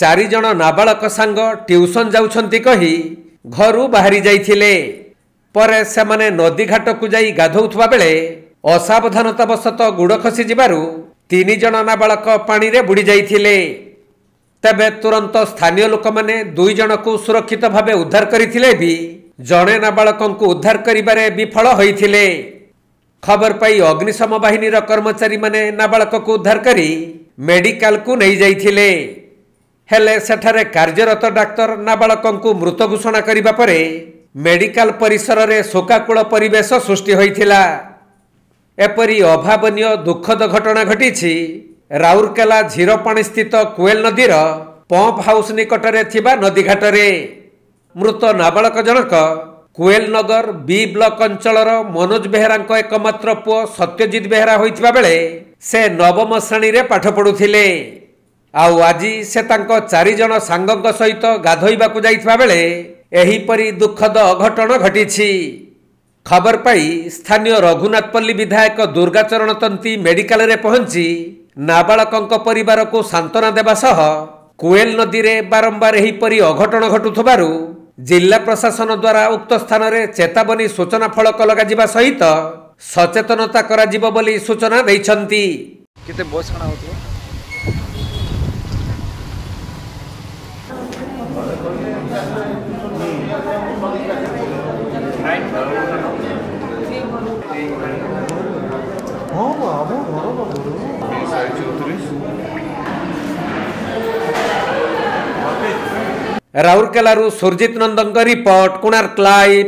चारि जण नाबालक सांग ट्यूशन जाउछंती कही घरु बाहरी जाइथिले। परे सेमाने नदी घाट को जाई गाधौथुवा बेले असावधानतावशत गुड़ खसी जिबारु 3 जण नाबालक पानी रे बुड़ी जाइथिले। तबे तुरंत स्थानीय लोक माने 2 जण को सुरक्षित भावे उद्धार करिथिले भी जणे नाबालकन को उद्धार करिबारे विफल होइथिले। खबर पाई अग्निशम बाहिनीर कर्मचारी माने नाबालक को उद्धार करी मेडिकल को नहीं जाइथिले। हेले सेठारे कार्यरत डाक्तर नाबालकन को मृत घोषणा करिबा परे मेडिकल परिसर रे शोकाकुल परिवेश सृष्टि होइथिला। एपरी अभावनीय दुखद घटना घटिछि राउरकेला झीरपाणी स्थित कोएल नदीर पंप हाउस निकटरे थिबा नदी घाटरे। मृत नाबालक जनक कोएल नगर बी ब्लॉक अंचलर मनोज बेहेरा एकमात्र पुओ सत्यजित बेहेरा होइथिबा बेले से नवम श्रेणी रे पाठ पढुथिले। आउ आजी से तांको 4 जण सांगक सहित गाधोइबाकू जाइथिबा बेले एहीपरि दुखद अघटन घटिछि। खबर पाई स्थानीय रघुनाथपल्ली विधायक दुर्गाचरण तंती मेडिकल रे पहुंची नाबालकंक परिवार को सांत्वना देबा सह कोएल नदी रे बारंबार एहीपरि अघटन घटुथबारु जिला प्रशासन द्वारा उक्त स्थान रे चेतावनी सूचना फलक लगाजिबा सहित सचेतनता कराजिबो बोली सूचना दैछंती। केते बस खाना होतो राउरकेलारू सुरजित नंदन रिपोर्ट कोणार्क लाइव।